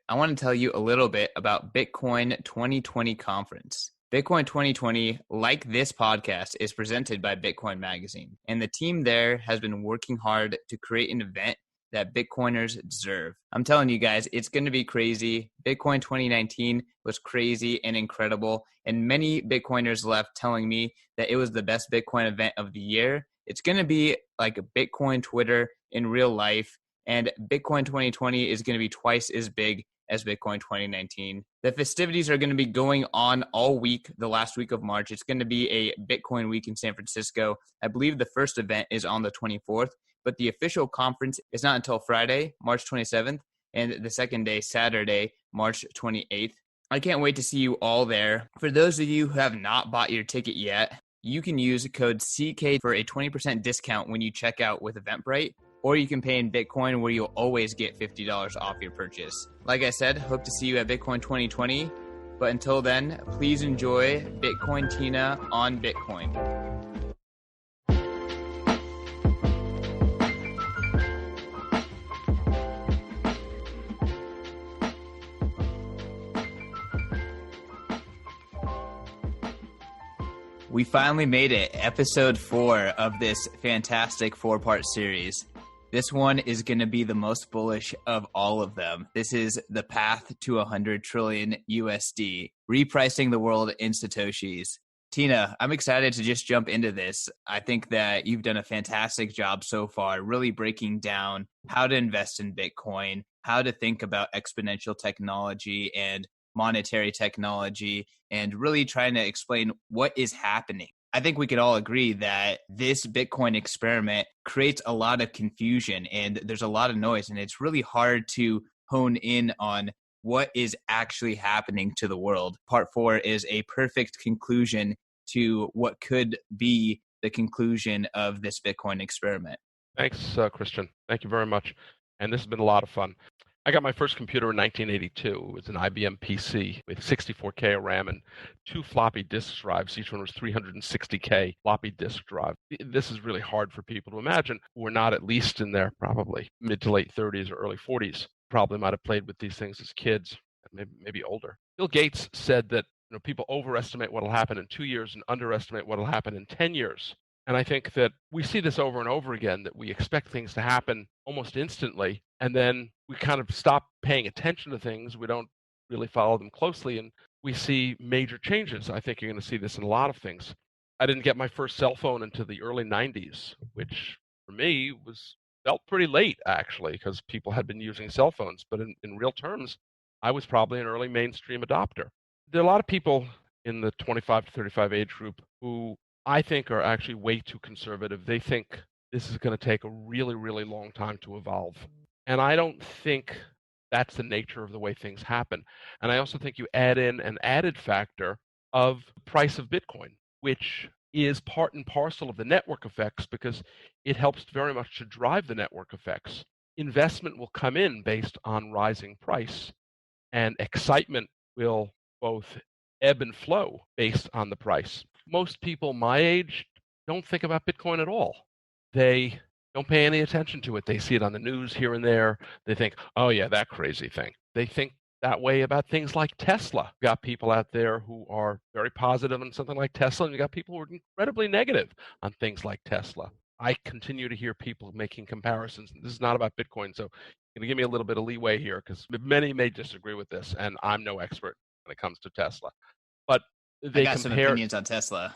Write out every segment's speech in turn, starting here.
I want to tell you a little bit about Bitcoin 2020 conference. Bitcoin 2020, like this podcast, is presented by Bitcoin Magazine, and the team there has been working hard to create an event that Bitcoiners deserve. I'm telling you guys, it's going to be crazy. Bitcoin 2019 was crazy and incredible, and many Bitcoiners left telling me that it was the best Bitcoin event of the year. It's going to be like a Bitcoin Twitter in real life, and Bitcoin 2020 is going to be twice as big as Bitcoin 2019. The festivities are going to be going on all week, the last week of March. It's going to be a Bitcoin week in San Francisco. I believe the first event is on the 24th, but the official conference is not until Friday, March 27th, and the second day, Saturday, March 28th. I can't wait to see you all there. For those of you who have not bought your ticket yet, you can use code CK for a 20% discount when you check out with Eventbrite, or you can pay in Bitcoin where you'll always get $50 off your purchase. Like I said, hope to see you at Bitcoin 2020, but until then, please enjoy BitcoinTina on Bitcoin. We finally made it, episode 4 of this fantastic 4-part series. This one is going to be the most bullish of all of them. This is the path to 100 trillion USD, repricing the world in Satoshis. Tina, I'm excited to just jump into this. I think that you've done a fantastic job so far, really breaking down how to invest in Bitcoin, how to think about exponential technology and monetary technology, and really trying to explain what is happening. I think we could all agree that this Bitcoin experiment creates a lot of confusion and there's a lot of noise, and it's really hard to hone in on what is actually happening to the world. Part 4 is a perfect conclusion to what could be the conclusion of this Bitcoin experiment. Thanks, Christian. Thank you very much. And this has been a lot of fun. I got my first computer in 1982. It was an IBM PC with 64K of RAM and 2 floppy disk drives. Each one was 360K floppy disk drive. This is really hard for people to imagine who are not at least in their probably mid to late 30s or early 40s. Probably might have played with these things as kids, maybe older. Bill Gates said that people overestimate what will happen in 2 years and underestimate what will happen in 10 years. And I think that we see this over and over again, that we expect things to happen almost instantly, and then we kind of stop paying attention to things. We don't really follow them closely, and we see major changes. I think you're going to see this in a lot of things. I didn't get my first cell phone until the early 90s, which for me felt pretty late, actually, because people had been using cell phones. But in real terms, I was probably an early mainstream adopter. There are a lot of people in the 25 to 35 age group who I think are actually way too conservative. They think this is going to take a really, really long time to evolve. And I don't think that's the nature of the way things happen. And I also think you add in an added factor of the price of Bitcoin, which is part and parcel of the network effects because it helps very much to drive the network effects. Investment will come in based on rising price, and excitement will both ebb and flow based on the price. Most people my age don't think about Bitcoin at all. They don't pay any attention to it. They see it on the news here and there. They think, oh yeah, that crazy thing. They think that way about things like Tesla. You've got people out there who are very positive on something like Tesla, and you've got people who are incredibly negative on things like Tesla. I continue to hear people making comparisons. This is not about Bitcoin, so you're going to give me a little bit of leeway here because many may disagree with this, and I'm no expert when it comes to Tesla. But they some opinions on Tesla.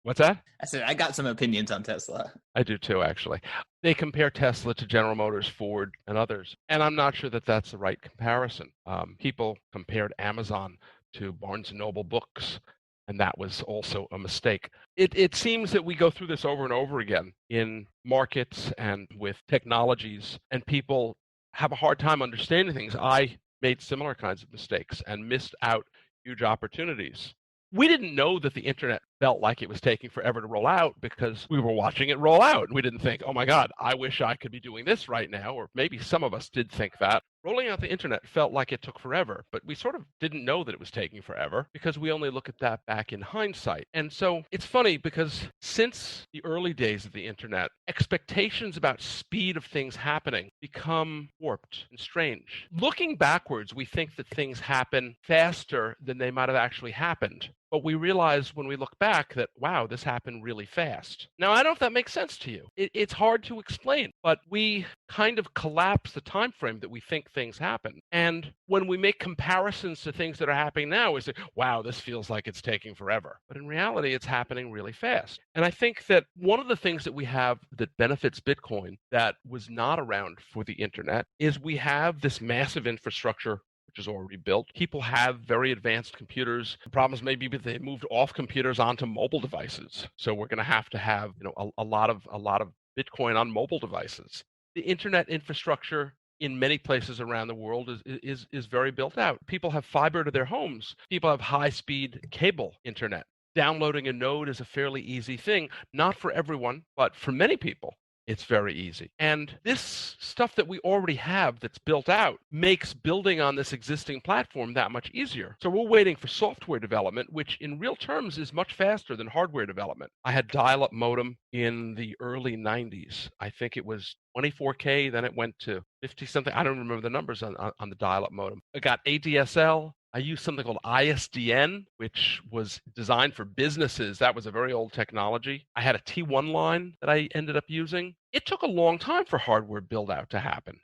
What's that? I said I got some opinions on Tesla. I do too, actually. They compare Tesla to General Motors, Ford, and others, and I'm not sure that that's the right comparison. People compared Amazon to Barnes & Noble Books, and that was also a mistake. It seems that we go through this over and over again in markets and with technologies, and people have a hard time understanding things. I made similar kinds of mistakes and missed out huge opportunities. We didn't know that the internet felt like it was taking forever to roll out because we were watching it roll out. And we didn't think, oh my God, I wish I could be doing this right now. Or maybe some of us did think that. rolling out the internet felt like it took forever, but we sort of didn't know that it was taking forever because we only look at that back in hindsight. And so it's funny because since the early days of the internet, expectations about speed of things happening become warped and strange. Looking backwards, we think that things happen faster than they might have actually happened. But we realize when we look back that, wow, this happened really fast. Now, I don't know if that makes sense to you. It's hard to explain, but we kind of collapse the time frame that we think things happen. And when we make comparisons to things that are happening now, we say, wow, this feels like it's taking forever. But in reality, it's happening really fast. And I think that one of the things that we have that benefits Bitcoin that was not around for the internet is we have this massive infrastructure which is already built. People have very advanced computers. The problems may be that they moved off computers onto mobile devices. So we're going to have a lot of Bitcoin on mobile devices. The internet infrastructure in many places around the world is very built out. People have fiber to their homes. People have high-speed cable internet. Downloading a node is a fairly easy thing, not for everyone, but for many people. It's very easy. And this stuff that we already have that's built out makes building on this existing platform that much easier. So we're waiting for software development, which in real terms is much faster than hardware development. I had dial-up modem in the early 90s. I think it was 24K, then it went to 50 something. I don't remember the numbers on the dial-up modem. I got ADSL. I used something called ISDN, which was designed for businesses. That was a very old technology. I had a T1 line that I ended up using. It took a long time for hardware build out to happen.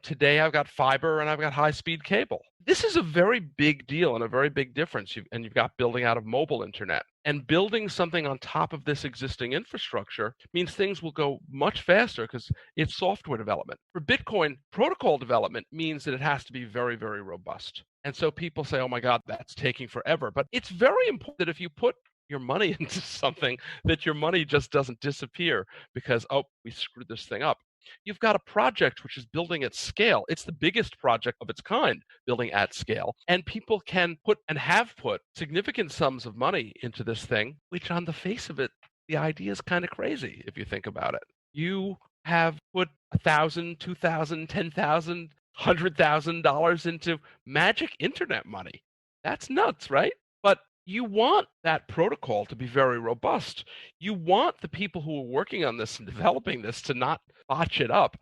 Today I've got fiber and I've got high-speed cable. This is a very big deal and a very big difference. You've got building out of mobile internet. And building something on top of this existing infrastructure means things will go much faster because it's software development. For Bitcoin, protocol development means that it has to be very, very robust. And so people say, oh my God, that's taking forever. But it's very important that if you put your money into something, that your money just doesn't disappear because, oh, we screwed this thing up. You've got a project which is building at scale. It's the biggest project of its kind, building at scale. And people can put and have put significant sums of money into this thing, which on the face of it, the idea is kind of crazy if you think about it. You have put $1,000, $2,000, $10,000, $100,000 into magic internet money. That's nuts, right? But you want that protocol to be very robust. You want the people who are working on this and developing this to not botch it up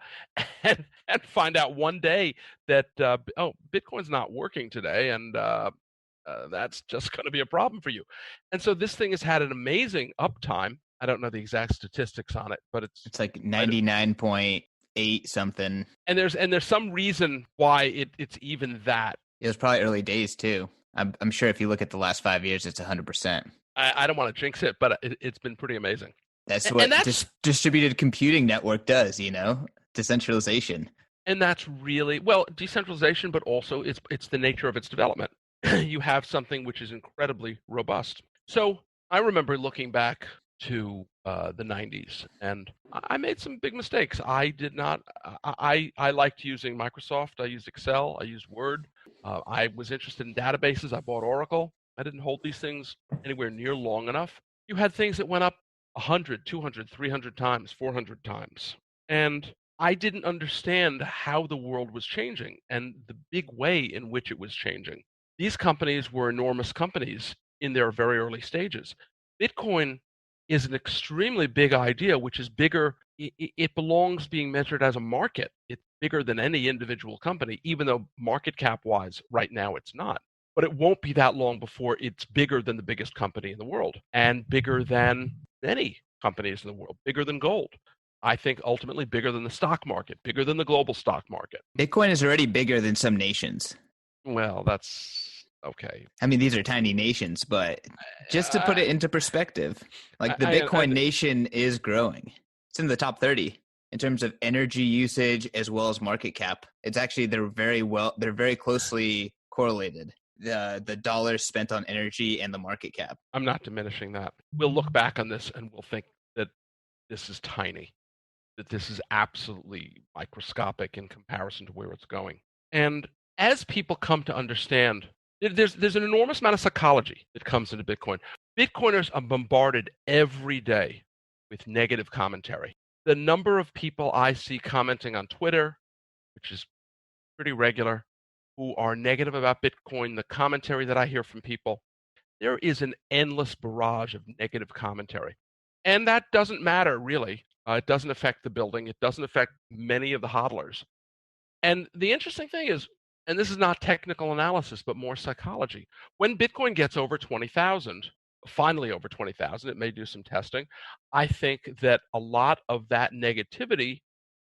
and find out one day that, Bitcoin's not working today, and that's just going to be a problem for you. And so this thing has had an amazing uptime. I don't know the exact statistics on it, but it's like 99.8 something. And there's some reason why it's even that. It was probably early days too. I'm sure if you look at the last 5 years, it's 100%. I don't want to jinx it, but it's been pretty amazing. That's what distributed computing network does, decentralization. And that's really, well, decentralization, but also it's the nature of its development. You have something which is incredibly robust. So I remember looking back to the 90s, and I made some big mistakes. I did not, I liked using Microsoft. I used Excel. I used Word. I was interested in databases. I bought Oracle. I didn't hold these things anywhere near long enough. You had things that went up 100, 200, 300 times, 400 times. And I didn't understand how the world was changing and the big way in which it was changing. These companies were enormous companies in their very early stages. Bitcoin is an extremely big idea, which is bigger. It belongs being measured as a market. It's bigger than any individual company, even though market cap wise, right now it's not. But it won't be that long before it's bigger than the biggest company in the world and bigger than many companies in the world, bigger than gold. I think ultimately bigger than the stock market, bigger than the global stock market. Bitcoin is already bigger than some nations. Well, that's okay. I mean, these are tiny nations, but just to put it into perspective, like the Bitcoin nation is growing. It's in the top 30 in terms of energy usage as well as market cap. It's actually, they're very closely correlated. The dollars spent on energy and the market cap. I'm not diminishing that. We'll look back on this and we'll think that this is tiny, that this is absolutely microscopic in comparison to where it's going. And as people come to understand, there's an enormous amount of psychology that comes into Bitcoin. Bitcoiners are bombarded every day with negative commentary. The number of people I see commenting on Twitter, which is pretty regular, who are negative about Bitcoin, the commentary that I hear from people, there is an endless barrage of negative commentary. And that doesn't matter, really. It doesn't affect the building. It doesn't affect many of the hodlers. And the interesting thing is, and this is not technical analysis, but more psychology, when Bitcoin gets over 20,000, finally over 20,000, it may do some testing, I think that a lot of that negativity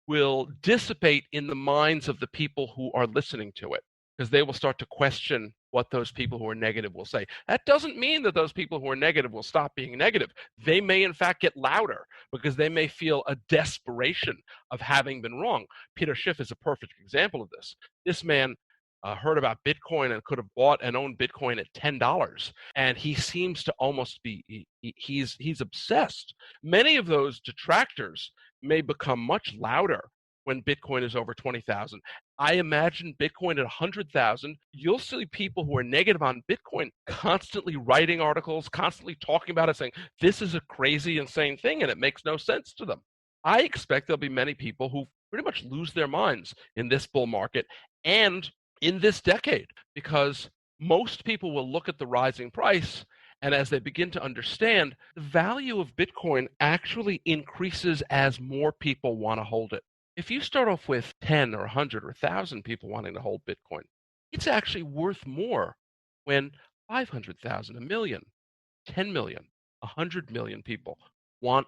will dissipate in the minds of the people who are listening to it, because they will start to question what those people who are negative will say. That doesn't mean that those people who are negative will stop being negative. They may, in fact, get louder because they may feel a desperation of having been wrong. Peter Schiff is a perfect example of this. This man heard about Bitcoin and could have bought and owned Bitcoin at $10, and he seems to almost be he's obsessed. Many of those detractors may become much louder when Bitcoin is over 20,000. I imagine Bitcoin at 100,000, you'll see people who are negative on Bitcoin constantly writing articles, constantly talking about it, saying, this is a crazy, insane thing, and it makes no sense to them. I expect there'll be many people who pretty much lose their minds in this bull market and in this decade, because most people will look at the rising price, and as they begin to understand, the value of Bitcoin actually increases as more people want to hold it. If you start off with 10 or 100 or 1,000 people wanting to hold Bitcoin, it's actually worth more when 500,000, a million, 10 million, 100 million people want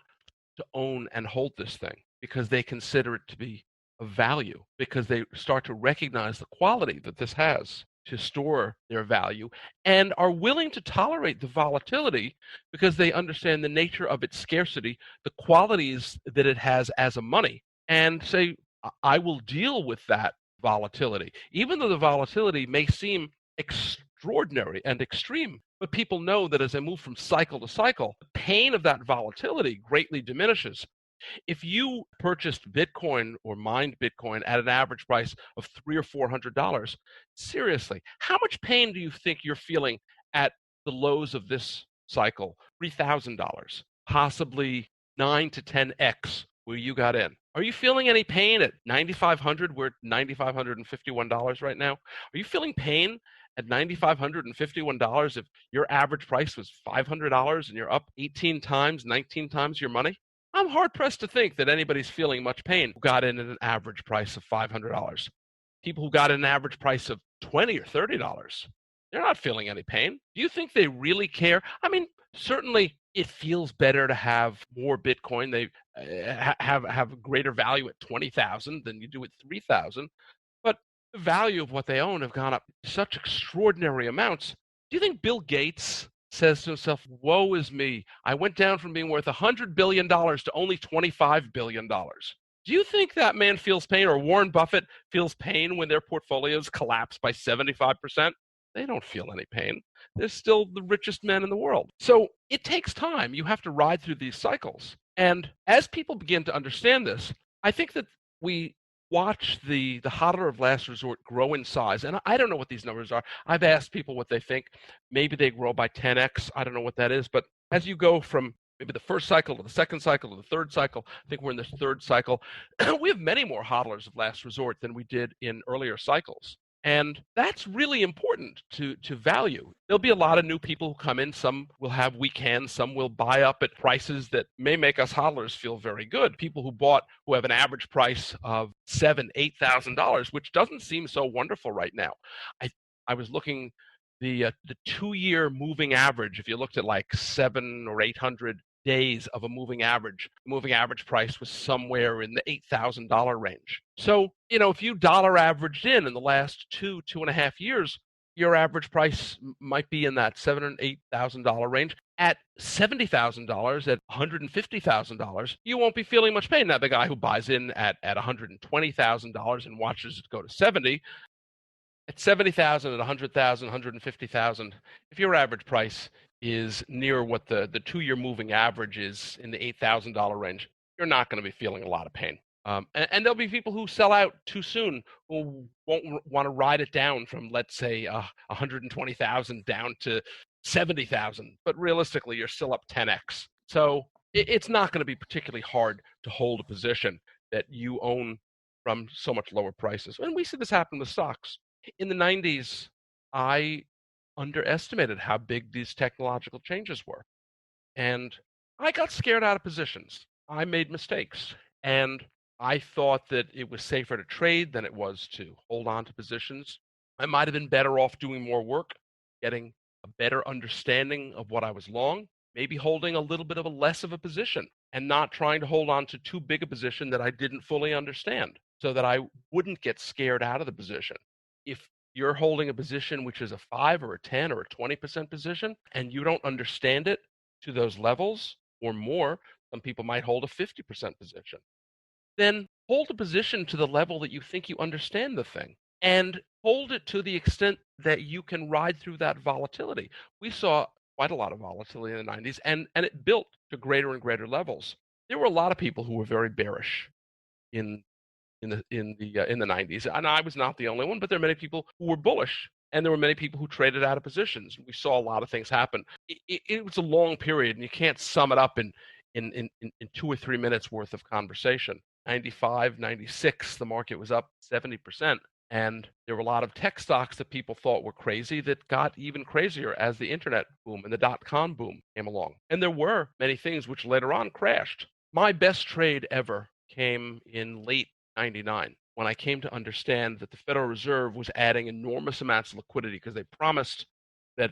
to own and hold this thing because they consider it to be of value, because they start to recognize the quality that this has to store their value and are willing to tolerate the volatility because they understand the nature of its scarcity, the qualities that it has as a money, and say, I will deal with that volatility, even though the volatility may seem extraordinary and extreme. But people know that as they move from cycle to cycle, the pain of that volatility greatly diminishes. If you purchased Bitcoin or mined Bitcoin at an average price of $300 or $400, seriously, how much pain do you think you're feeling at the lows of this cycle? $3,000, possibly 9 to 10x where you got in. Are you feeling any pain at 9,500? We're at $9,551 right now. Are you feeling pain at $9,551 if your average price was $500 and you're up 18 times, 19 times your money? I'm hard pressed to think that anybody's feeling much pain who got in at an average price of $500. People who got an average price of $20 or $30, they're not feeling any pain. Do you think they really care? I mean, certainly it feels better to have more Bitcoin. They have greater value at 20,000 than you do at 3,000. But the value of what they own have gone up such extraordinary amounts. Do you think Bill Gates says to himself, woe is me, I went down from being worth $100 billion to only $25 billion? Do you think that man feels pain, or Warren Buffett feels pain when their portfolios collapse by 75%? They don't feel any pain. They're still the richest men in the world. So it takes time. You have to ride through these cycles. And as people begin to understand this, I think that we watch the hodler of last resort grow in size. And I don't know what these numbers are. I've asked people what they think. Maybe they grow by 10x. I don't know what that is. But as you go from maybe the first cycle to the second cycle to the third cycle, I think we're in this third cycle, we have many more hodlers of last resort than we did in earlier cycles. And that's really important to value. There'll be a lot of new people who come in. Some will have weak hands. Some will buy up at prices that may make us hodlers feel very good. People who have an average price of $7,000, $8,000, which doesn't seem so wonderful right now. I was looking the 2-year moving average. If you looked at like 700 or 800 days of a moving average price was somewhere in the $8,000 range. So, if you dollar averaged in the last 2.5 years, your average price might be in that $7,000 or $8,000 range. At $70,000, at $150,000, you won't be feeling much pain. Now, the guy who buys in at $120,000 and watches it go to 70, at 70,000, at 100,000, 150,000, if your average price is near what the 2-year moving average is in the $8,000 range, you're not going to be feeling a lot of pain. And there'll be people who sell out too soon, who won't want to ride it down from, let's say, 120,000 down to 70,000. But realistically, you're still up 10x. So it's not going to be particularly hard to hold a position that you own from so much lower prices. And we see this happen with stocks. In the 90s, I underestimated how big these technological changes were. And I got scared out of positions. I made mistakes. And I thought that it was safer to trade than it was to hold on to positions. I might have been better off doing more work, getting a better understanding of what I was long, maybe holding a little bit of a less of a position and not trying to hold on to too big a position that I didn't fully understand so that I wouldn't get scared out of the position. If you're holding a position which is a 5 or a 10 or a 20% position and you don't understand it to those levels or more, some people might hold a 50% position, then hold a position to the level that you think you understand the thing and hold it to the extent that you can ride through that volatility. We saw quite a lot of volatility in the 90s, and it built to greater and greater levels. There were a lot of people who were very bearish in the 90s, and I was not the only one, but there are many people who were bullish, and there were many people who traded out of positions. We saw a lot of things happen. It was a long period, and you can't sum it up in 2 or 3 minutes worth of conversation. 95, 96, the market was up 70%. And there were a lot of tech stocks that people thought were crazy that got even crazier as the internet boom and the dot-com boom came along. And there were many things which later on crashed. My best trade ever came in late 99 when I came to understand that the Federal Reserve was adding enormous amounts of liquidity because they promised that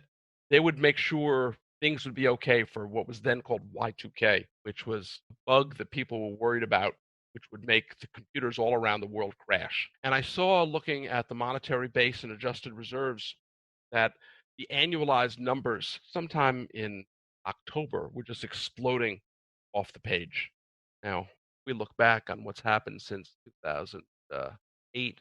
they would make sure things would be okay for what was then called Y2K, which was a bug that people were worried about, which would make the computers all around the world crash. And I saw, looking at the monetary base and adjusted reserves, that the annualized numbers sometime in October were just exploding off the page. Now, we look back on what's happened since 2008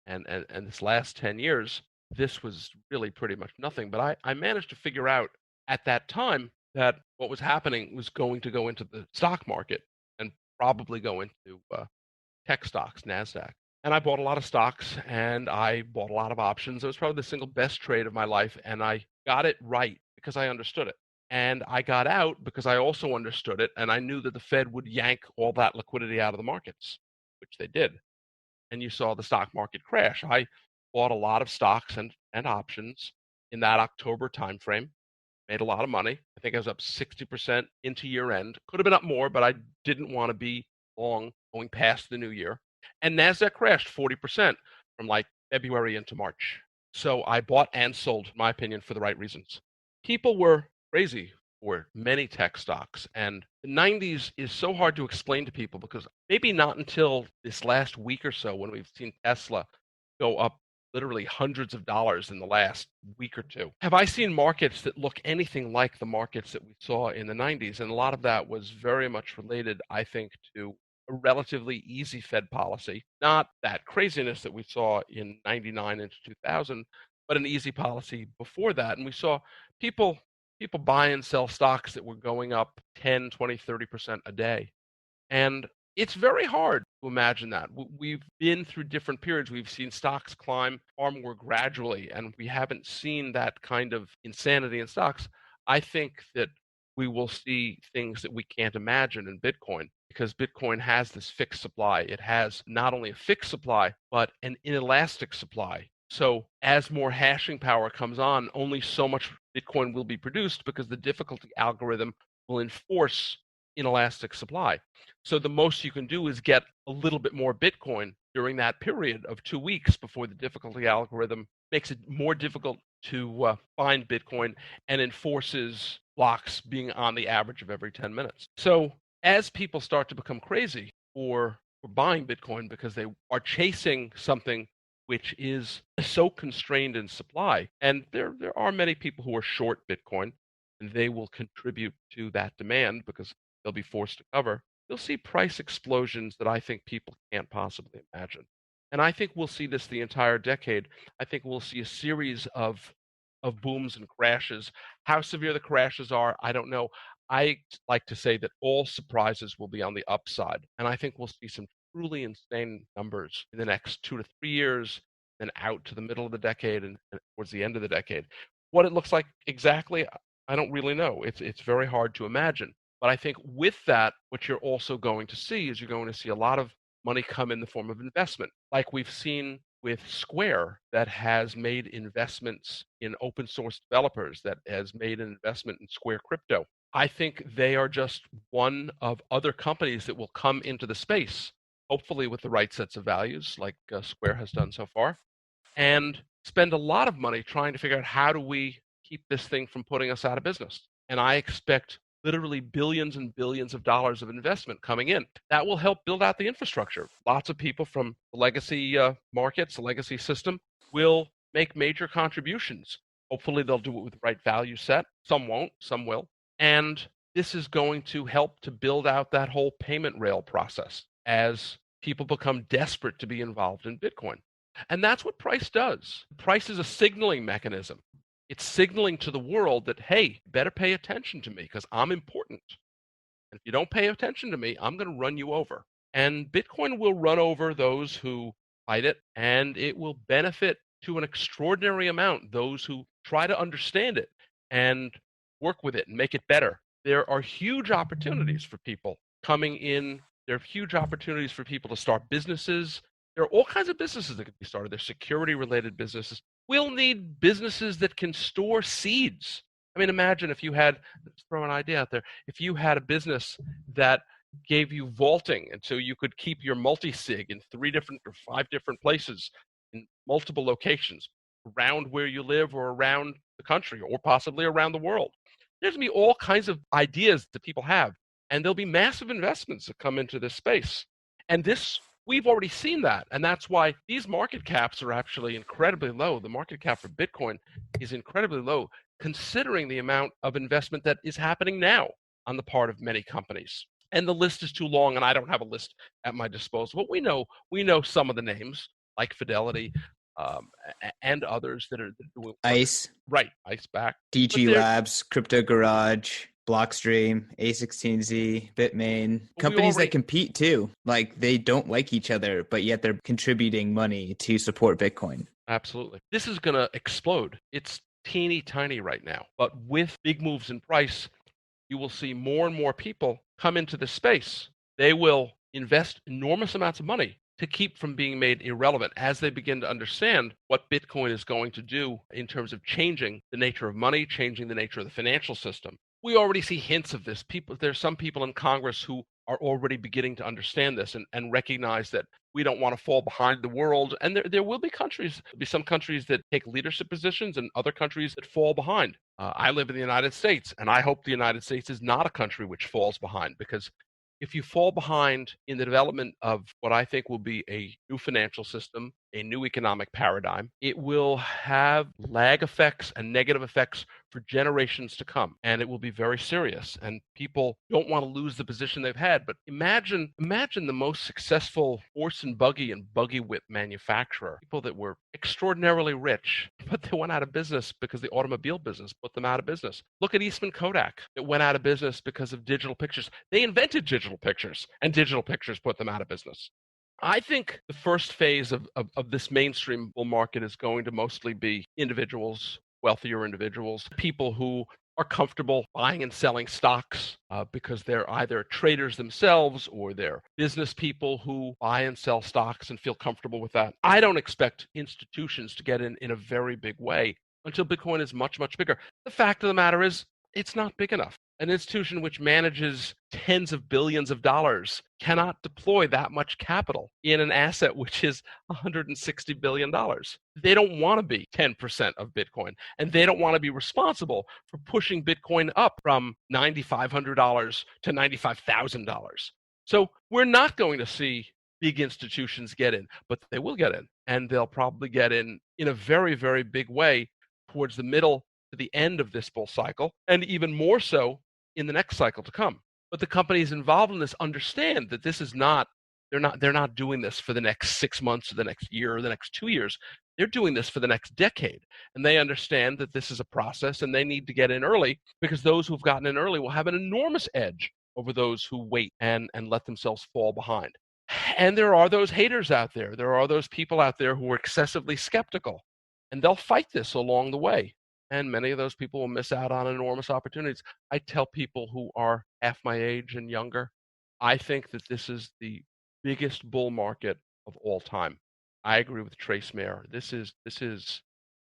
and this last 10 years, this was really pretty much nothing. But I managed to figure out at that time that what was happening was going to go into the stock market and probably go into tech stocks, NASDAQ. And I bought a lot of stocks and I bought a lot of options. It was probably the single best trade of my life. And I got it right because I understood it. And I got out because I also understood it. And I knew that the Fed would yank all that liquidity out of the markets, which they did. And you saw the stock market crash. I bought a lot of stocks and options in that October timeframe, made a lot of money. I think I was up 60% into year end. Could have been up more, but I didn't want to be long going past the new year. And NASDAQ crashed 40% from like February into March. So I bought and sold, in my opinion, for the right reasons. People were crazy for many tech stocks. And the 90s is so hard to explain to people because maybe not until this last week or so when we've seen Tesla go up literally hundreds of dollars in the last week or two, have I seen markets that look anything like the markets that we saw in the 90s. And a lot of that was very much related, I think, to a relatively easy Fed policy, not that craziness that we saw in 99 into 2000, but an easy policy before that. And we saw people buy and sell stocks that were going up 10, 20, 30% a day. And it's very hard to imagine that. We've been through different periods. We've seen stocks climb far more gradually, and we haven't seen that kind of insanity in stocks. I think that we will see things that we can't imagine in Bitcoin because Bitcoin has this fixed supply. It has not only a fixed supply, but an inelastic supply. So as more hashing power comes on, only so much Bitcoin will be produced because the difficulty algorithm will enforce inelastic supply. So the most you can do is get a little bit more Bitcoin during that period of 2 weeks before the difficulty algorithm makes it more difficult to find Bitcoin and enforces blocks being on the average of every 10 minutes. So as people start to become crazy for buying Bitcoin because they are chasing something which is so constrained in supply, and there are many people who are short Bitcoin, and they will contribute to that demand because they'll be forced to cover. You'll see price explosions that I think people can't possibly imagine. And I think we'll see this the entire decade. I think we'll see a series of booms and crashes. How severe the crashes are, I don't know. I like to say that all surprises will be on the upside. And I think we'll see some truly insane numbers in the next 2 to 3 years, then out to the middle of the decade and towards the end of the decade. What it looks like exactly, I don't really know. It's very hard to imagine. But I think with that, what you're also going to see is you're going to see a lot of money come in the form of investment, like we've seen with Square, that has made investments in open source developers, that has made an investment in Square Crypto. I think they are just one of other companies that will come into the space, hopefully with the right sets of values, like Square has done so far, and spend a lot of money trying to figure out how do we keep this thing from putting us out of business. And I expect literally billions and billions of dollars of investment coming in. That will help build out the infrastructure. Lots of people from the legacy markets, the legacy system, will make major contributions. Hopefully they'll do it with the right value set. Some won't, some will. And this is going to help to build out that whole payment rail process as people become desperate to be involved in Bitcoin. And that's what price does. Price is a signaling mechanism. It's signaling to the world that, hey, better pay attention to me because I'm important. And if you don't pay attention to me, I'm going to run you over. And Bitcoin will run over those who fight it, and it will benefit to an extraordinary amount those who try to understand it and work with it and make it better. There are huge opportunities for people coming in. There are huge opportunities for people to start businesses. There are all kinds of businesses that can be started. There's security-related businesses. We'll need businesses that can store seeds. I mean, imagine if you had, let's throw an idea out there, if you had a business that gave you vaulting, and so you could keep your multi-sig in 3 different or 5 different places in multiple locations around where you live or around the country or possibly around the world. There's going to be all kinds of ideas that people have, and there'll be massive investments that come into this space. And this, we've already seen that, and that's why these market caps are actually incredibly low. The market cap for Bitcoin is incredibly low, considering the amount of investment that is happening now on the part of many companies. And the list is too long, and I don't have a list at my disposal. But we know some of the names, like Fidelity, and others that are doing ICE, right, ICE back, DG Labs, Crypto Garage, Blockstream, A16Z, Bitmain, companies that compete too. Like they don't like each other, but yet they're contributing money to support Bitcoin. Absolutely. This is going to explode. It's teeny tiny right now, but with big moves in price, you will see more and more people come into this space. They will invest enormous amounts of money to keep from being made irrelevant as they begin to understand what Bitcoin is going to do in terms of changing the nature of money, changing the nature of the financial system. We already see hints of this. There's some people in Congress who are already beginning to understand this and recognize that we don't want to fall behind the world. And there will be some countries that take leadership positions and other countries that fall behind. I live in the United States, and I hope the United States is not a country which falls behind, because if you fall behind in the development of what I think will be a new financial system, a new economic paradigm, it will have lag effects and negative effects for generations to come. And it will be very serious. And people don't want to lose the position they've had. But imagine the most successful horse and buggy whip manufacturer, people that were extraordinarily rich, but they went out of business because the automobile business put them out of business. Look at Eastman Kodak. It went out of business because of digital pictures. They invented digital pictures, and digital pictures put them out of business. I think the first phase of this mainstream bull market is going to mostly be individuals, wealthier individuals, people who are comfortable buying and selling stocks because they're either traders themselves or they're business people who buy and sell stocks and feel comfortable with that. I don't expect institutions to get in a very big way until Bitcoin is much, much bigger. The fact of the matter is, it's not big enough. An institution which manages tens of billions of dollars cannot deploy that much capital in an asset which is $160 billion. They don't want to be 10% of Bitcoin, and they don't want to be responsible for pushing Bitcoin up from $9,500 to $95,000. So we're not going to see big institutions get in, but they will get in, and they'll probably get in a very, very big way towards the middle to the end of this bull cycle, and even more so in the next cycle to come. But the companies involved in this understand that this is not, they're not doing this for the next 6 months or the next year or the next 2 years. They're doing this for the next decade. And they understand that this is a process and they need to get in early, because those who've gotten in early will have an enormous edge over those who wait and let themselves fall behind. And there are those haters out there. There are those people out there who are excessively skeptical, and they'll fight this along the way. And many of those people will miss out on enormous opportunities. I tell people who are half my age and younger, I think that this is the biggest bull market of all time. I agree with Trace Mayer. This is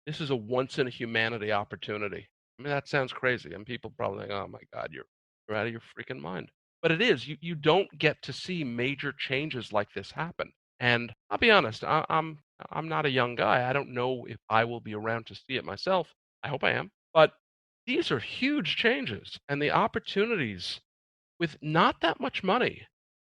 a once in a humanity opportunity. I mean, that sounds crazy, and people probably think, "Oh my God, you're out of your freaking mind." But it is. You don't get to see major changes like this happen. And I'll be honest, I'm not a young guy. I don't know if I will be around to see it myself. I hope I am. But these are huge changes, and the opportunities with not that much money.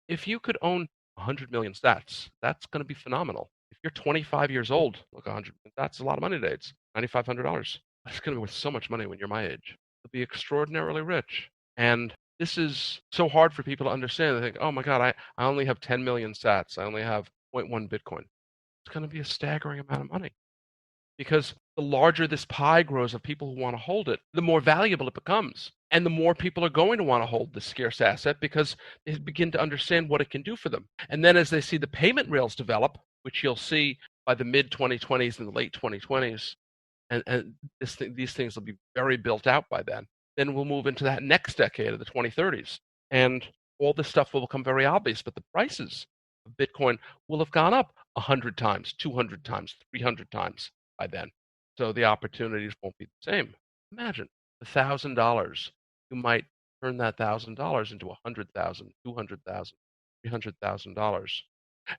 If you could own 100 million stats, that's going to be phenomenal. If you're 25 years old, look, 100, that's a lot of money today. It's $9,500. That's going to be worth so much money when you're my age. You'll be extraordinarily rich. And this is so hard for people to understand. They think, oh my God, I only have 10 million sats. I only have zero point 0.1 Bitcoin. It's going to be a staggering amount of money because the larger this pie grows of people who want to hold it, the more valuable it becomes. And the more people are going to want to hold this scarce asset because they begin to understand what it can do for them. And then as they see the payment rails develop, which you'll see by the mid 2020s and the late 2020s, and these things will be very built out by then we'll move into that next decade of the 2030s. And all this stuff will become very obvious, but the prices of Bitcoin will have gone up 100 times, 200 times, 300 times by then. So the opportunities won't be the same. Imagine $1,000. You might turn that $1,000 into $100,000, $200,000, $300,000.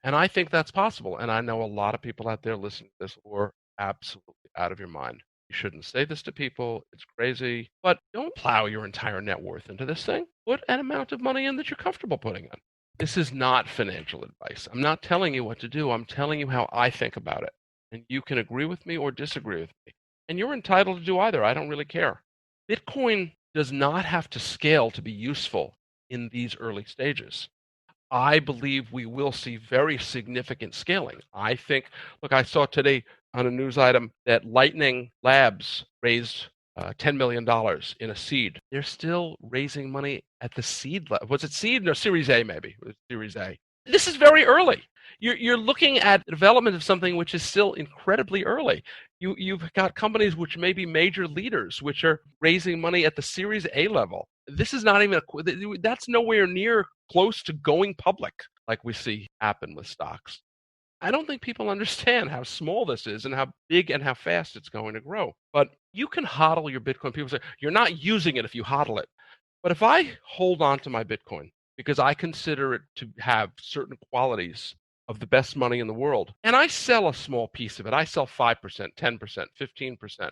And I think that's possible. And I know a lot of people out there listening to this who are absolutely out of your mind. You shouldn't say this to people. It's crazy. But don't plow your entire net worth into this thing. Put an amount of money in that you're comfortable putting in. This is not financial advice. I'm not telling you what to do. I'm telling you how I think about it. And you can agree with me or disagree with me. And you're entitled to do either. I don't really care. Bitcoin does not have to scale to be useful in these early stages. I believe we will see very significant scaling. I think, look, I saw today on a news item that Lightning Labs raised $10 million in a seed. They're still raising money at the seed level. Was it seed? No, Series A maybe. It was Series A. This is very early. You're looking at the development of something which is still incredibly early. You've got companies which may be major leaders, which are raising money at the Series A level. This is not even that's nowhere near close to going public like we see happen with stocks. I don't think people understand how small this is and how big and how fast it's going to grow. But you can hodl your Bitcoin. People say you're not using it if you hodl it. But if I hold on to my Bitcoin because I consider it to have certain qualities of the best money in the world, and I sell a small piece of it, I sell 5%, 10%, 15%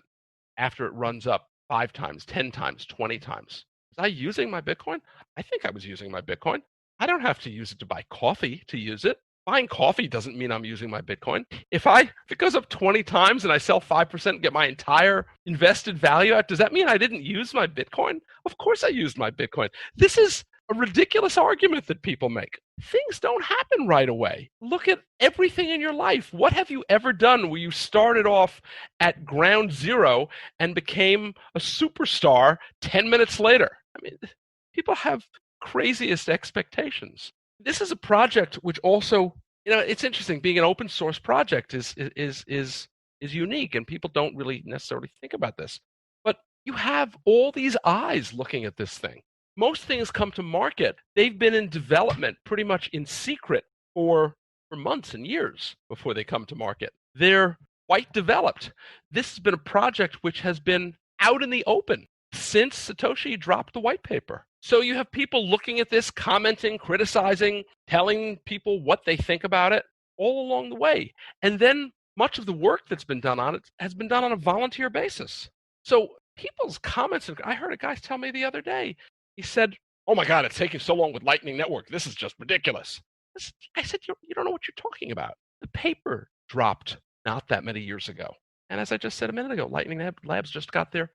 after it runs up 5 times, 10 times, 20 times. Was I using my Bitcoin? I think I was using my Bitcoin. I don't have to use it to buy coffee to use it. Buying coffee doesn't mean I'm using my Bitcoin. If it goes up 20 times and I sell 5% and get my entire invested value out, does that mean I didn't use my Bitcoin? Of course I used my Bitcoin. This is a ridiculous argument that people make. Things don't happen right away. Look at everything in your life. What have you ever done where you started off at ground zero and became a superstar 10 minutes later? I mean, people have craziest expectations. This is a project which also, it's interesting. Being an open source project is unique, and people don't really necessarily think about this. But you have all these eyes looking at this thing. Most things come to market. They've been in development pretty much in secret for months and years before they come to market. They're quite developed. This has been a project which has been out in the open since Satoshi dropped the white paper. So you have people looking at this, commenting, criticizing, telling people what they think about it all along the way. And then much of the work that's been done on it has been done on a volunteer basis. So people's comments, I heard a guy tell me the other day, he said, "Oh my God, it's taking so long with Lightning Network. This is just ridiculous." I said, you don't know what you're talking about. The paper dropped not that many years ago. And as I just said a minute ago, Lightning Labs just got their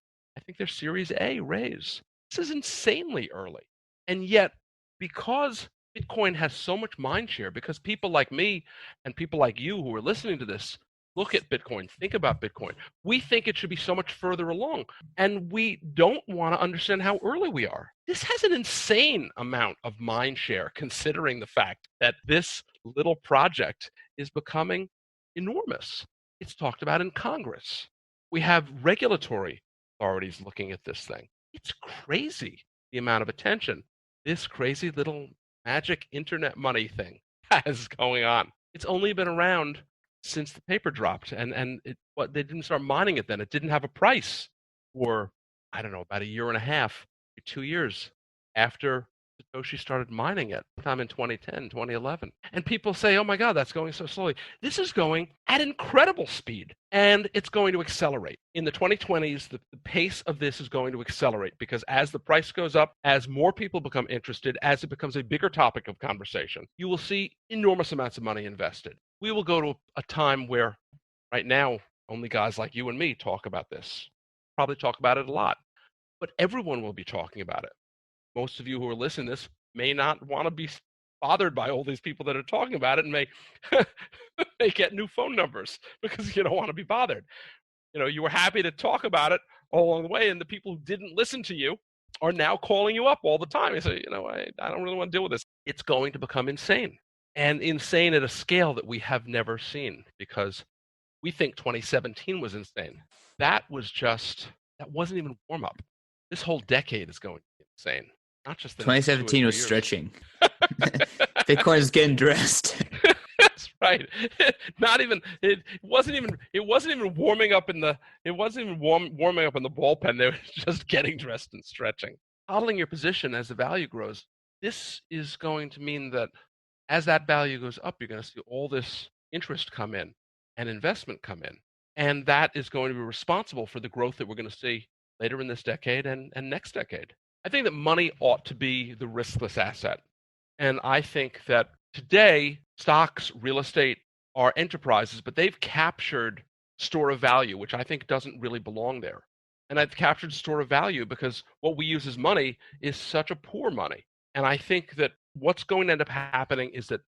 Series A raise. This is insanely early. And yet, because Bitcoin has so much mindshare, because people like me and people like you who are listening to this look at Bitcoin, think about Bitcoin, we think it should be so much further along. And we don't want to understand how early we are. This has an insane amount of mindshare, considering the fact that this little project is becoming enormous. It's talked about in Congress. We have regulatory authorities looking at this thing. It's crazy, the amount of attention this crazy little magic internet money thing has going on. It's only been around since the paper dropped, and they didn't start mining it then. It didn't have a price for, I don't know, about a year and a half, 2 years after Satoshi started mining it, sometime in 2010, 2011. And people say, oh my God, that's going so slowly. This is going at incredible speed, and it's going to accelerate. In the 2020s, the pace of this is going to accelerate because as the price goes up, as more people become interested, as it becomes a bigger topic of conversation, you will see enormous amounts of money invested. We will go to a time where right now, only guys like you and me talk about this, probably talk about it a lot, but everyone will be talking about it. Most of you who are listening to this may not want to be bothered by all these people that are talking about it and may get new phone numbers because you don't want to be bothered. You were happy to talk about it all along the way, and the people who didn't listen to you are now calling you up all the time. You say, I don't really want to deal with this. It's going to become insane, and insane at a scale that we have never seen, because we think 2017 was insane. That wasn't even warm up. This whole decade is going to be insane. Not just the 2017 was stretching. Bitcoin is getting dressed. That's right. It wasn't even warming up in the bullpen. They were just getting dressed and stretching. Hodling your position as the value grows. This is going to mean that as that value goes up, you're going to see all this interest come in and investment come in. And that is going to be responsible for the growth that we're going to see later in this decade and next decade. I think that money ought to be the riskless asset. And I think that today, stocks, real estate are enterprises, but they've captured store of value, which I think doesn't really belong there. And I've captured store of value because what we use as money is such a poor money. And I think that what's going to end up happening is that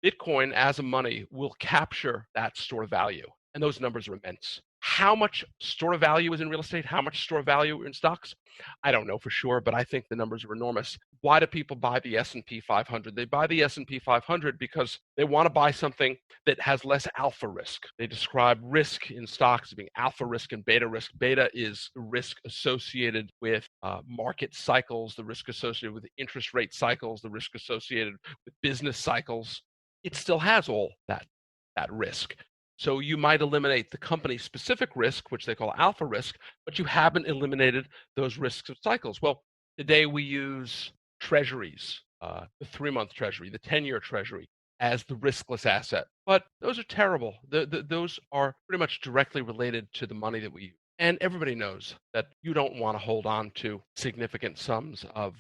Bitcoin as a money will capture that store of value. And those numbers are immense. How much store of value is in real estate? How much store of value in stocks? I don't know for sure, but I think the numbers are enormous. Why do people buy the S&P 500? They buy the S&P 500 because they want to buy something that has less alpha risk. They describe risk in stocks as being alpha risk and beta risk. Beta is the risk associated with market cycles, the risk associated with interest rate cycles, the risk associated with business cycles. It still has all that risk. So you might eliminate the company-specific risk, which they call alpha risk, but you haven't eliminated those risks of cycles. Well, today we use treasuries, the 3-month treasury, the 10-year treasury, as the riskless asset. But those are terrible. Those are pretty much directly related to the money that we use. And everybody knows that you don't want to hold on to significant sums of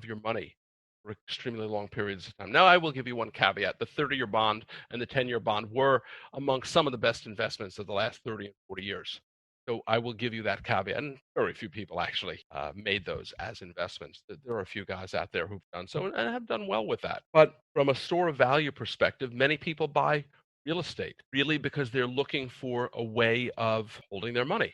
your money for extremely long periods of time. Now, I will give you one caveat. The 30-year bond and the 10-year bond were among some of the best investments of the last 30 and 40 years. So I will give you that caveat. And very few people actually made those as investments. There are a few guys out there who've done so and have done well with that. But from a store of value perspective, many people buy real estate, really because they're looking for a way of holding their money.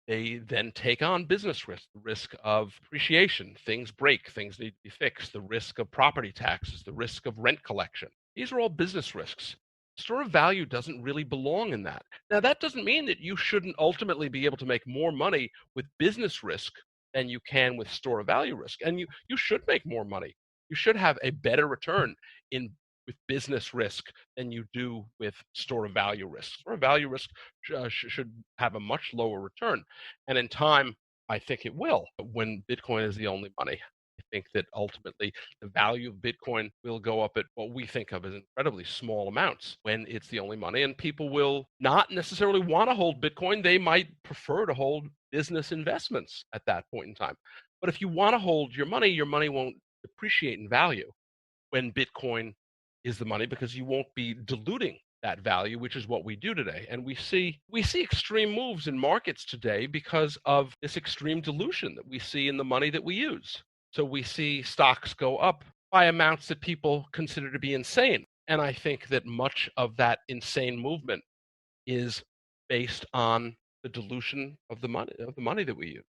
They then take on business risk, the risk of depreciation, things break, things need to be fixed, the risk of property taxes, the risk of rent collection. These are all business risks. Store of value doesn't really belong in that. Now, that doesn't mean that you shouldn't ultimately be able to make more money with business risk than you can with store of value risk. And you should make more money. You should have a better return with business risk than you do with store of value risk. Store of value risk should have a much lower return. And in time, I think it will. When Bitcoin is the only money, I think that ultimately the value of Bitcoin will go up at what we think of as incredibly small amounts when it's the only money. And people will not necessarily want to hold Bitcoin. They might prefer to hold business investments at that point in time. But if you want to hold your money won't depreciate in value when Bitcoin is the money, because you won't be diluting that value, which is what we do today. And we see extreme moves in markets today because of this extreme dilution that we see in the money that we use. So we see stocks go up by amounts that people consider to be insane. And I think that much of that insane movement is based on the dilution of the money that we use.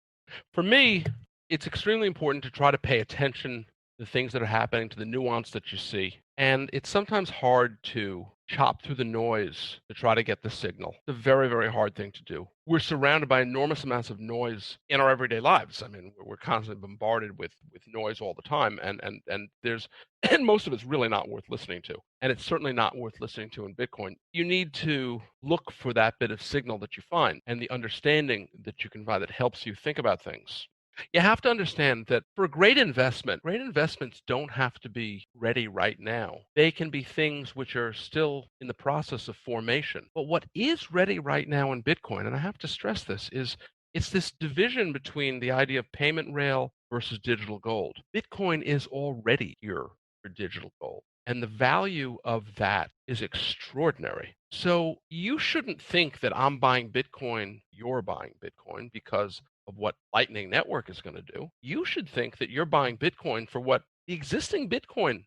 For me, it's extremely important to try to pay attention the things that are happening, to the nuance that you see. And it's sometimes hard to chop through the noise to try to get the signal. It's a very, very hard thing to do. We're surrounded by enormous amounts of noise in our everyday lives. I mean, we're constantly bombarded with noise all the time, and there's and most of it's really not worth listening to. And it's certainly not worth listening to in Bitcoin. You need to look for that bit of signal that you find and the understanding that you can find that helps you think about things. You have to understand that for a great investments don't have to be ready right now. They can be things which are still in the process of formation. But what is ready right now in Bitcoin, and I have to stress this, is it's this division between the idea of payment rail versus digital gold. Bitcoin is already here for digital gold. And the value of that is extraordinary. So you shouldn't think that I'm buying Bitcoin, you're buying Bitcoin because of what Lightning Network is going to do. You should think that you're buying Bitcoin for what the existing Bitcoin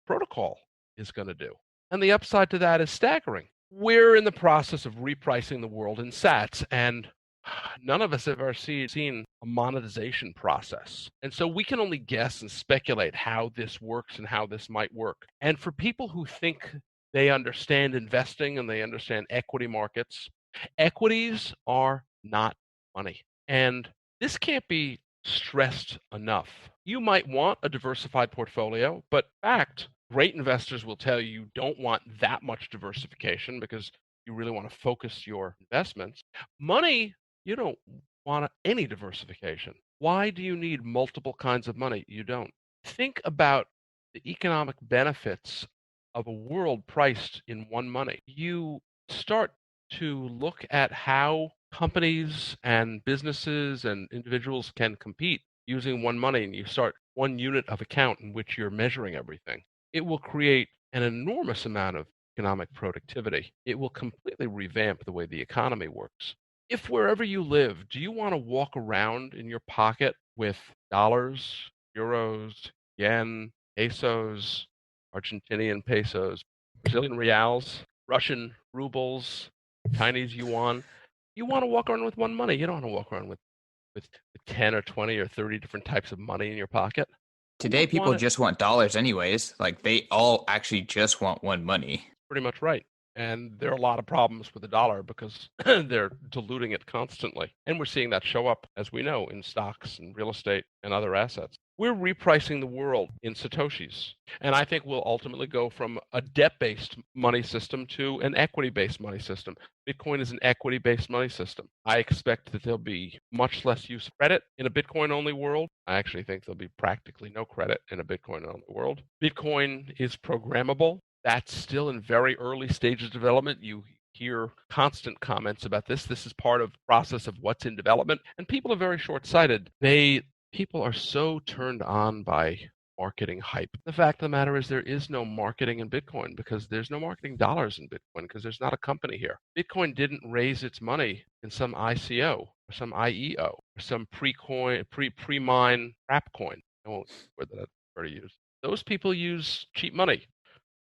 protocol is going to do. And the upside to that is staggering. We're in the process of repricing the world in sats, and none of us have ever seen a monetization process. And so we can only guess and speculate how this works and how this might work. And for people who think they understand investing and they understand equity markets, equities are not money. And this can't be stressed enough. You might want a diversified portfolio, but in fact, great investors will tell you don't want that much diversification because you really want to focus your investments. Money, you don't want any diversification. Why do you need multiple kinds of money? You don't. Think about the economic benefits of a world priced in one money. You start to look at how companies and businesses and individuals can compete using one money, and you start one unit of account in which you're measuring everything. It will create an enormous amount of economic productivity. It will completely revamp the way the economy works. If wherever you live, do you want to walk around in your pocket with dollars, euros, yen, pesos, Argentinian pesos, Brazilian reals, Russian rubles, Chinese yuan? You want to walk around with one money. You don't want to walk around with 10 or 20 or 30 different types of money in your pocket. Today, people just want dollars anyways. Like, they all actually just want one money. Pretty much right. And there are a lot of problems with the dollar because they're diluting it constantly. And we're seeing that show up, as we know, in stocks and real estate and other assets. We're repricing the world in Satoshis. And I think we'll ultimately go from a debt-based money system to an equity-based money system. Bitcoin is an equity-based money system. I expect that there'll be much less use of credit in a Bitcoin-only world. I actually think there'll be practically no credit in a Bitcoin-only world. Bitcoin is programmable. That's still in very early stages of development. You hear constant comments about this. This is part of the process of what's in development. And people are very short-sighted. People are so turned on by marketing hype. The fact of the matter is there is no marketing in Bitcoin because there's no marketing dollars in Bitcoin because there's not a company here. Bitcoin didn't raise its money in some ICO or some IEO or some pre-mine crap coin. I won't word that word to use. Those people use cheap money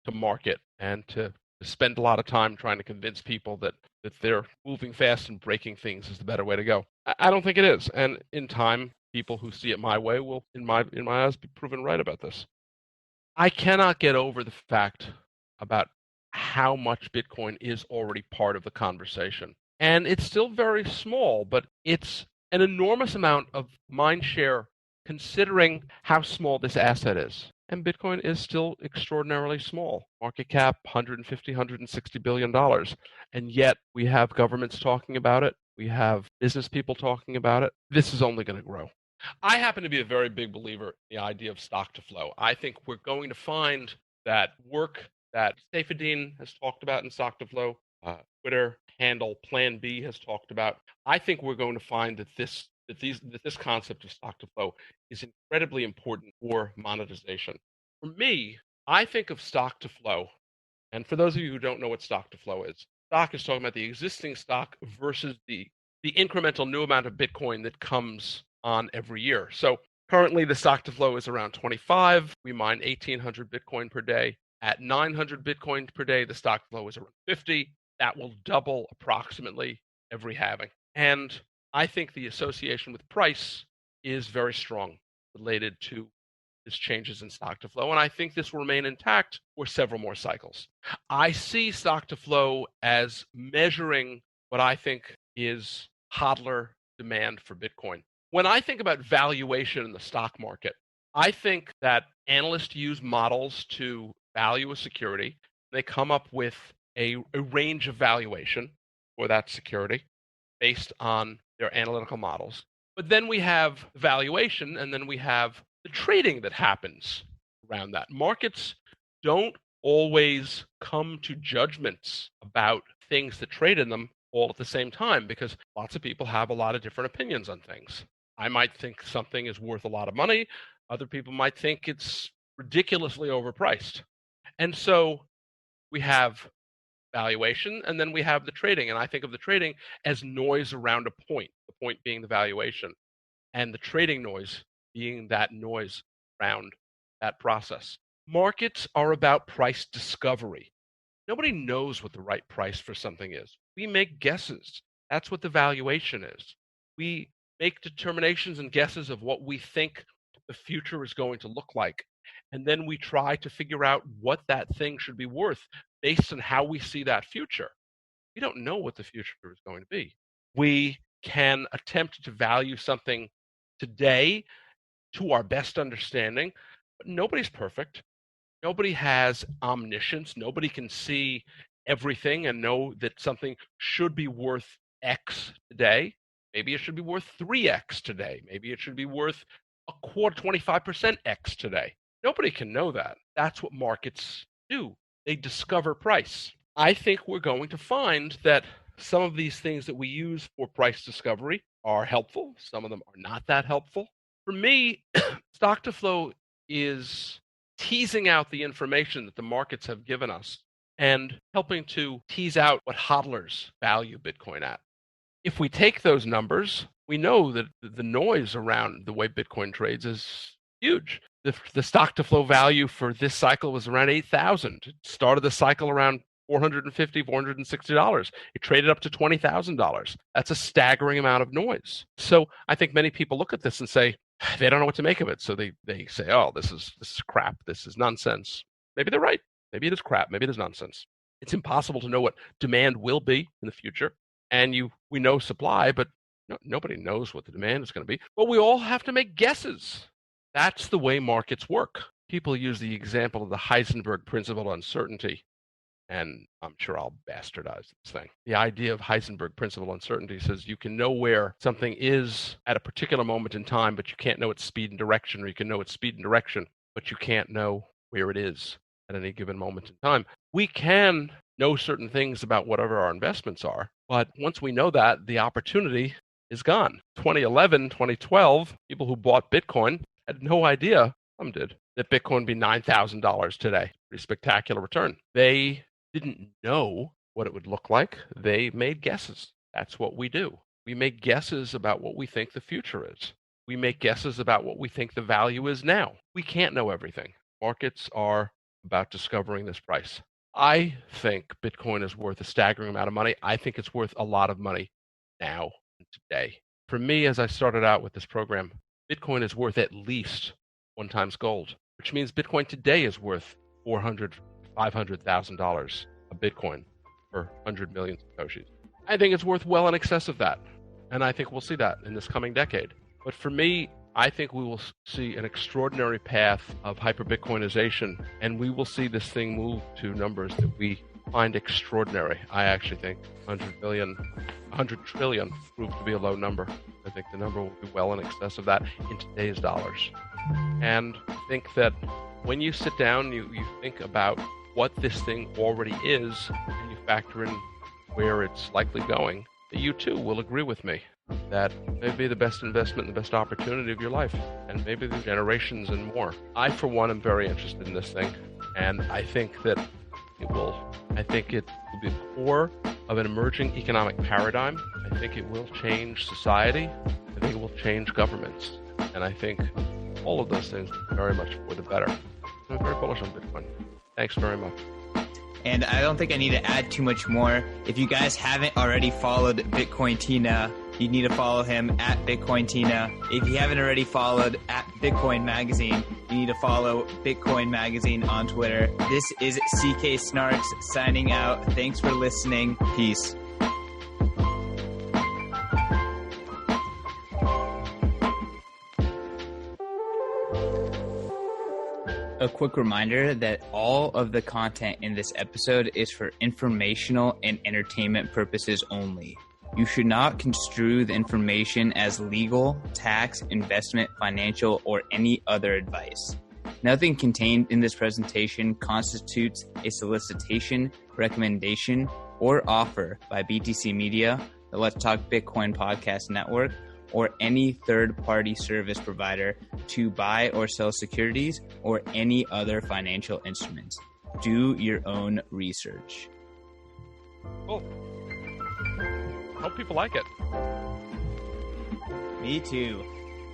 to market and to spend a lot of time trying to convince people that they're moving fast and breaking things is the better way to go. I don't think it is. And in time, people who see it my way will, in my eyes, be proven right about this. I cannot get over the fact about how much Bitcoin is already part of the conversation. And it's still very small, but it's an enormous amount of Mindshare considering how small this asset is. And Bitcoin is still extraordinarily small. Market cap, $150, $160 billion. And yet we have governments talking about it. We have business people talking about it. This is only going to grow. I happen to be a very big believer in the idea of stock to flow. I think we're going to find that work that Saifedean has talked about in stock to flow, Twitter handle Plan B has talked about. I think we're going to find that this concept of stock to flow is incredibly important for monetization. For me, I think of stock to flow, and for those of you who don't know what stock to flow is, stock is talking about the existing stock versus the incremental new amount of Bitcoin that comes on every year. So currently the stock to flow is around 25. We mine 1,800 Bitcoin per day. At 900 Bitcoin per day, the stock flow is around 50. That will double approximately every halving. And I think the association with price is very strong related to is changes in stock to flow, and I think this will remain intact for several more cycles. I see stock to flow as measuring what I think is hodler demand for Bitcoin. When I think about valuation in the stock market, I think that analysts use models to value a security. They come up with a range of valuation for that security based on their analytical models. But then we have valuation, and then we have the trading that happens around that. Markets don't always come to judgments about things that trade in them all at the same time, because lots of people have a lot of different opinions on things. I might think something is worth a lot of money. Other people might think it's ridiculously overpriced. And so we have valuation, and then we have the trading. And I think of the trading as noise around a point, the point being the valuation, and the trading noise being that noise around that process. Markets are about price discovery. Nobody knows what the right price for something is. We make guesses. That's what the valuation is. We make determinations and guesses of what we think the future is going to look like. And then we try to figure out what that thing should be worth based on how we see that future. We don't know what the future is going to be. We can attempt to value something today to our best understanding, but nobody's perfect. Nobody has omniscience. Nobody can see everything and know that something should be worth X today. Maybe it should be worth 3X today. Maybe it should be worth a quarter, 25% X today. Nobody can know that. That's what markets do. They discover price. I think we're going to find that some of these things that we use for price discovery are helpful. Some of them are not that helpful. For me, stock to flow is teasing out the information that the markets have given us and helping to tease out what hodlers value Bitcoin at. If we take those numbers, we know that the noise around the way Bitcoin trades is huge. The stock to flow value for this cycle was around 8,000. It started the cycle around $450, $460. It traded up to $20,000. That's a staggering amount of noise. So I think many people look at this and say, they don't know what to make of it. So they say, oh, this is crap. This is nonsense. Maybe they're right. Maybe it is crap. Maybe it is nonsense. It's impossible to know what demand will be in the future. And we know supply, but nobody knows what the demand is going to be. But we all have to make guesses. That's the way markets work. People use the example of the Heisenberg principle of uncertainty. And I'm sure I'll bastardize this thing. The idea of Heisenberg principle of uncertainty says you can know where something is at a particular moment in time, but you can't know its speed and direction, or you can know its speed and direction, but you can't know where it is at any given moment in time. We can know certain things about whatever our investments are, but once we know that, the opportunity is gone. 2011, 2012, people who bought Bitcoin had no idea, some did, that Bitcoin would be $9,000 today. Pretty spectacular return. They didn't know what it would look like. They made guesses. That's what we do. We make guesses about what we think the future is. We make guesses about what we think the value is now. We can't know everything. Markets are about discovering this price. I think Bitcoin is worth a staggering amount of money. I think it's worth a lot of money now and today. For me, as I started out with this program, Bitcoin is worth at least 1 times gold, which means Bitcoin today is worth $400,000, $500,000 a Bitcoin for 100 million Satoshis. I think it's worth well in excess of that, and I think we'll see that in this coming decade. But for me, I think we will see an extraordinary path of hyper-Bitcoinization, and we will see this thing move to numbers that we find extraordinary. I actually think 100 trillion proved to be a low number. I think the number will be well in excess of that in today's dollars. And I think that when you sit down, you think about what this thing already is, and you factor in where it's likely going, that you too will agree with me that may be the best investment and the best opportunity of your life, and maybe the generations and more. I, for one, am very interested in this thing, and I think that it will be the core of an emerging economic paradigm. I think it will change society. I think it will change governments. And I think all of those things are very much for the better. I'm very bullish on Bitcoin. Thanks very much. And I don't think I need to add too much more. If you guys haven't already followed BitcoinTina you need to follow him at BitcoinTina. If you haven't already followed at Bitcoin Magazine, you need to follow Bitcoin Magazine on Twitter. This is CK Snarks signing out. Thanks for listening. Peace. A quick reminder that all of the content in this episode is for informational and entertainment purposes only. You should not construe the information as legal, tax, investment, financial, or any other advice. Nothing contained in this presentation constitutes a solicitation, recommendation, or offer by BTC Media, the Let's Talk Bitcoin podcast network, or any third-party service provider to buy or sell securities or any other financial instruments. Do your own research. Cool. Hope people like it. Me too.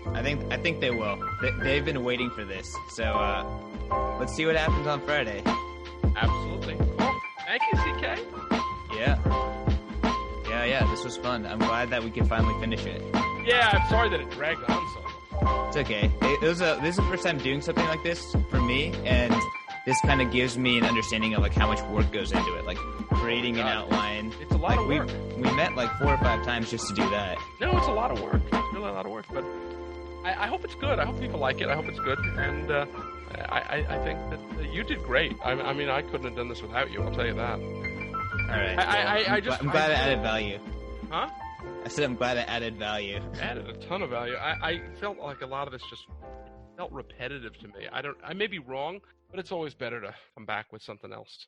I think they will. They've been waiting for this. So let's see what happens on Friday. Absolutely. Cool. Thank you, CK. Yeah. This was fun. I'm glad that we can finally finish it. Yeah, I'm sorry that it dragged on so long. It's okay. This is the first time doing something like this for me, and this kind of gives me an understanding of like how much work goes into it, like creating an outline. It's a lot of work. We met like 4 or 5 times just to do that. No, it's a lot of work. It's really a lot of work, but I hope it's good. I hope people like it. I hope it's good, and I think that you did great. I mean, I couldn't have done this without you. I'll tell you that. All right. I'm glad I added value. Huh? I said I'm glad I added value. Added a ton of value. I felt like a lot of this just felt repetitive to me. I may be wrong, but it's always better to come back with something else.